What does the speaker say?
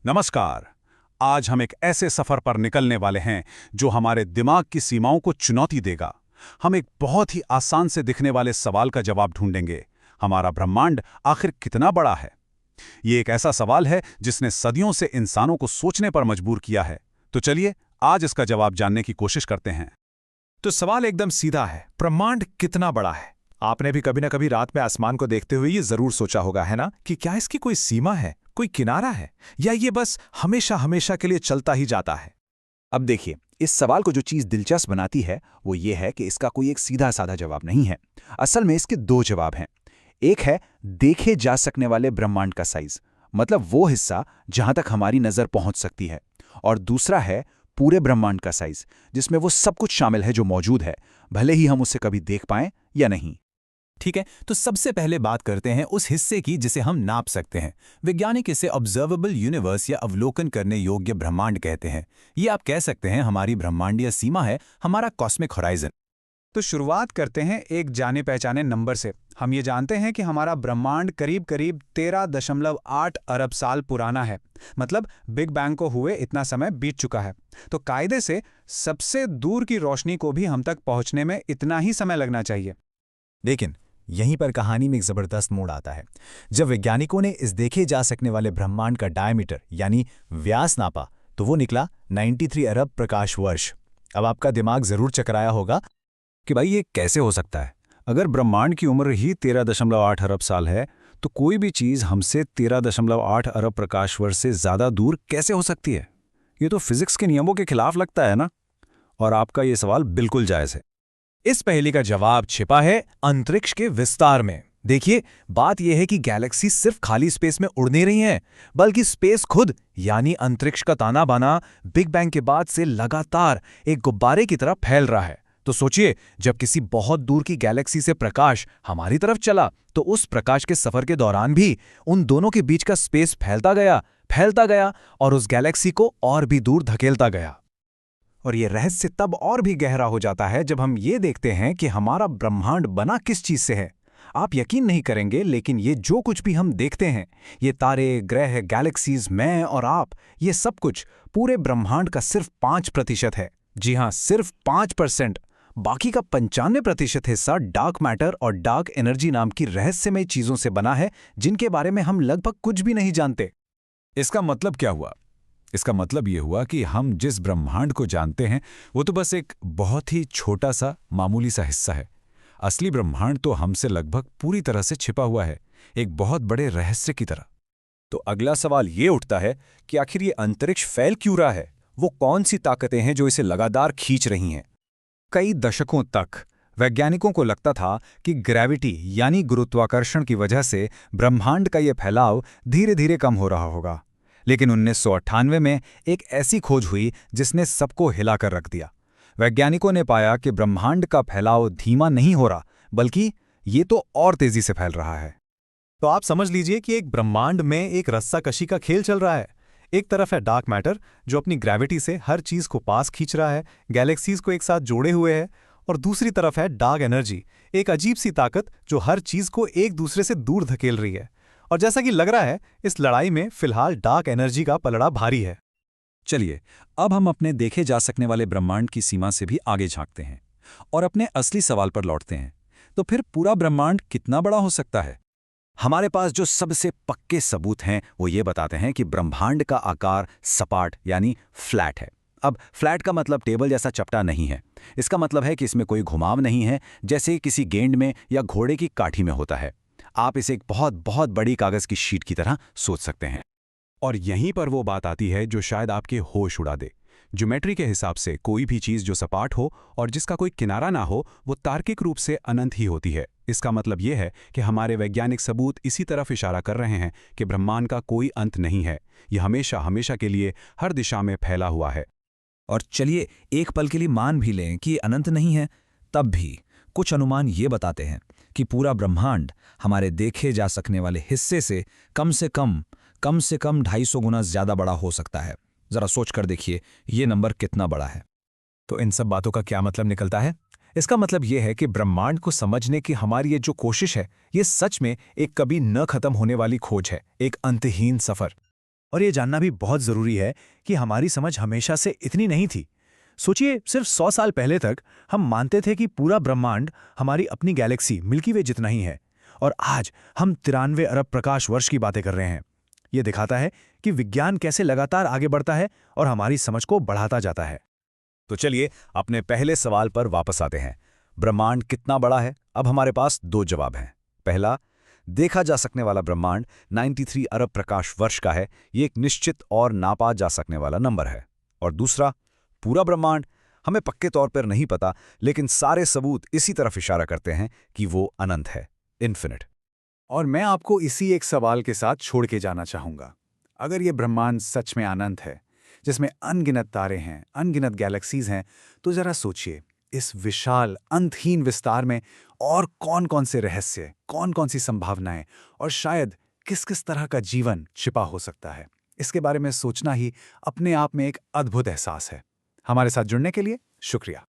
नमस्कार। आज हम एक ऐसे सफर पर निकलने वाले हैं जो हमारे दिमाग की सीमाओं को चुनौती देगा। हम एक बहुत ही आसान से दिखने वाले सवाल का जवाब ढूंढेंगे। हमारा ब्रह्मांड आखिर कितना बड़ा है? ये एक ऐसा सवाल है जिसने सदियों से इंसानों को सोचने पर मजबूर किया है। तो चलिए आज इसका जवाब जानने की कोशिश करते हैं। तो सवाल एकदम सीधा है, ब्रह्मांड कितना बड़ा है? आपने भी कभी ना कभी रात में आसमान को देखते हुए ये जरूर सोचा होगा, है ना, कि क्या इसकी कोई सीमा है, कोई किनारा है, या ये बस हमेशा हमेशा के लिए चलता ही जाता है? अब देखिए, इस सवाल को जो चीज दिलचस्प बनाती है वो ये है कि इसका कोई एक सीधा साधा जवाब नहीं है। असल में इसके दो जवाब हैं। एक है देखे जा सकने वाले ब्रह्मांड का साइज, मतलब वो हिस्सा जहां तक हमारी नजर पहुंच सकती है, और दूसरा है पूरे ब्रह्मांड का साइज, जिसमें वो सब कुछ शामिल है जो मौजूद है, भले ही हम उसे कभी देख पाएं या नहीं। ठीक है, तो सबसे पहले बात करते हैं उस हिस्से की जिसे हम नाप सकते हैं। वैज्ञानिक इसे ऑब्जर्वेबल यूनिवर्स या अवलोकन करने योग्य ब्रह्मांड कहते हैं। ये आप कह सकते हैं हमारी ब्रह्मांडीय सीमा है, हमारा कॉस्मिक होराइजन। तो शुरुआत करते हैं एक जाने पहचाने नंबर से। हम ये जानते हैं कि हमारा ब्रह्मांड करीब करीब 13.8 अरब साल पुराना है। मतलब बिग बैंग को हुए इतना समय बीत चुका है। तो कायदे से सबसे दूर की रोशनी को भी हम तक पहुंचने में इतना ही समय लगना चाहिए। लेकिन यहीं पर कहानी में एक जबरदस्त मोड़ आता है। जब वैज्ञानिकों ने इस देखे जा सकने वाले ब्रह्मांड का डायमीटर यानी व्यास नापा तो वो निकला 93 अरब प्रकाश वर्ष। अब आपका दिमाग जरूर चकराया होगा कि भाई ये कैसे हो सकता है? अगर ब्रह्मांड की उम्र ही 13.8 अरब साल है तो कोई भी चीज हमसे 13.8 अरब प्रकाश वर्ष से ज्यादा दूर कैसे हो सकती है? ये तो फिजिक्स के नियमों के खिलाफ लगता है ना। और आपका ये सवाल बिल्कुल जायज है। इस पहेली का जवाब छिपा है अंतरिक्ष के विस्तार में। देखिए, बात यह है कि गैलेक्सी सिर्फ खाली स्पेस में उड़ नहीं रही हैं, बल्कि स्पेस खुद यानी अंतरिक्ष का ताना बाना बिग बैंग के बाद से लगातार एक गुब्बारे की तरह फैल रहा है। तो सोचिए, जब किसी बहुत दूर की गैलेक्सी से प्रकाश हमारी तरफ चला तो उस प्रकाश के सफर के दौरान भी उन दोनों के बीच का स्पेस फैलता गया और उस गैलेक्सी को और भी दूर धकेलता गया। और ये रहस्य तब और भी गहरा हो जाता है जब हम ये देखते हैं कि हमारा ब्रह्मांड बना किस चीज से है। आप यकीन नहीं करेंगे, लेकिन ये जो कुछ भी हम देखते हैं, ये तारे, ग्रह, गैलेक्सीज, मैं और आप, ये सब कुछ पूरे ब्रह्मांड का सिर्फ 5% है। जी हाँ, सिर्फ 5%। बाकी का 95% हिस्सा डार्क मैटर और डार्क एनर्जी नाम की रहस्यमय चीजों से बना है, जिनके बारे में हम लगभग कुछ भी नहीं जानते। इसका मतलब क्या हुआ? इसका मतलब ये हुआ कि हम जिस ब्रह्मांड को जानते हैं वो तो बस एक बहुत ही छोटा सा मामूली सा हिस्सा है। असली ब्रह्मांड तो हमसे लगभग पूरी तरह से छिपा हुआ है, एक बहुत बड़े रहस्य की तरह। तो अगला सवाल ये उठता है कि आखिर ये अंतरिक्ष फैल क्यों रहा है? वो कौन सी ताकतें हैं जो इसे लगातार खींच रही हैं? कई दशकों तक वैज्ञानिकों को लगता था कि ग्रेविटी यानी गुरुत्वाकर्षण की वजह से ब्रह्मांड का ये फैलाव धीरे धीरे कम हो रहा होगा। लेकिन 1998 में एक ऐसी खोज हुई जिसने सबको हिलाकर रख दिया। वैज्ञानिकों ने पाया कि ब्रह्मांड का फैलाव धीमा नहीं हो रहा, बल्कि ये तो और तेजी से फैल रहा है। तो आप समझ लीजिए कि एक ब्रह्मांड में एक रस्साकशी का खेल चल रहा है। एक तरफ है डार्क मैटर जो अपनी ग्रेविटी से हर चीज को पास खींच रहा है, गैलेक्सीज को एक साथ जोड़े हुए है, और दूसरी तरफ है डार्क एनर्जी, एक अजीब सी ताकत जो हर चीज को एक दूसरे से दूर धकेल रही है। और जैसा कि लग रहा है, इस लड़ाई में फिलहाल डार्क एनर्जी का पलड़ा भारी है। चलिए, अब हम अपने देखे जा सकने वाले ब्रह्मांड की सीमा से भी आगे झांकते हैं और अपने असली सवाल पर लौटते हैं। तो फिर पूरा ब्रह्मांड कितना बड़ा हो सकता है? हमारे पास जो सबसे पक्के सबूत हैं वो ये बताते हैं कि ब्रह्मांड का आकार सपाट यानी फ्लैट है। अब फ्लैट का मतलब टेबल जैसा चपटा नहीं है। इसका मतलब है कि इसमें कोई घुमाव नहीं है, जैसे किसी गेंद में या घोड़े की काठी में होता है। आप इसे एक बहुत बहुत बड़ी कागज की शीट की तरह सोच सकते हैं। और यहीं पर वो बात आती है जो शायद आपके होश उड़ा दे। ज्योमेट्री के हिसाब से कोई भी चीज जो सपाट हो और जिसका कोई किनारा ना हो, वो तार्किक रूप से अनंत ही होती है। इसका मतलब ये है कि हमारे वैज्ञानिक सबूत इसी तरफ इशारा कर रहे हैं कि ब्रह्मांड का कोई अंत नहीं है। यह हमेशा हमेशा के लिए हर दिशा में फैला हुआ है। और चलिए एक पल के लिए मान भी लें कि अनंत नहीं है, तब भी कुछ अनुमान ये बताते हैं कि पूरा ब्रह्मांड हमारे देखे जा सकने वाले हिस्से से कम से कम 250 गुना ज्यादा बड़ा हो सकता है। जरा सोच कर देखिए ये नंबर कितना बड़ा है। तो इन सब बातों का क्या मतलब निकलता है? इसका मतलब यह है कि ब्रह्मांड को समझने की हमारी ये जो कोशिश है, ये सच में एक कभी न खत्म होने वाली खोज है, एक अंतहीन सफर। और ये जानना भी बहुत जरूरी है कि हमारी समझ हमेशा से इतनी नहीं थी। सोचिए, सिर्फ 100 साल पहले तक हम मानते थे कि पूरा ब्रह्मांड हमारी अपनी गैलेक्सी मिल्की वे जितना ही है, और आज हम 93 अरब प्रकाश वर्ष की बातें कर रहे हैं। ये दिखाता है कि विज्ञान कैसे लगातार आगे बढ़ता है और हमारी समझ को बढ़ाता जाता है। तो चलिए अपने पहले सवाल पर वापस आते हैं। ब्रह्मांड कितना बड़ा है? अब हमारे पास दो जवाब हैं। पहला, देखा जा सकने वाला ब्रह्मांड 93 अरब प्रकाश वर्ष का है। ये एक निश्चित और नापा जा सकने वाला नंबर है। और दूसरा, पूरा ब्रह्मांड हमें पक्के तौर पर नहीं पता, लेकिन सारे सबूत इसी तरफ इशारा करते हैं कि वो अनंत है, इन्फिनिट। और मैं आपको इसी एक सवाल के साथ छोड़ के जाना चाहूंगा। अगर ये ब्रह्मांड सच में अनंत है, जिसमें अनगिनत तारे हैं, अनगिनत गैलेक्सीज हैं, तो जरा सोचिए, इस विशाल अंतहीन विस्तार में और कौन-कौन से रहस्य, कौन-कौन सी संभावनाएं और शायद किस-किस तरह का जीवन छिपा हो सकता है। इसके बारे में सोचना ही अपने आप में एक अद्भुत एहसास है। हमारे साथ जुड़ने के लिए शुक्रिया।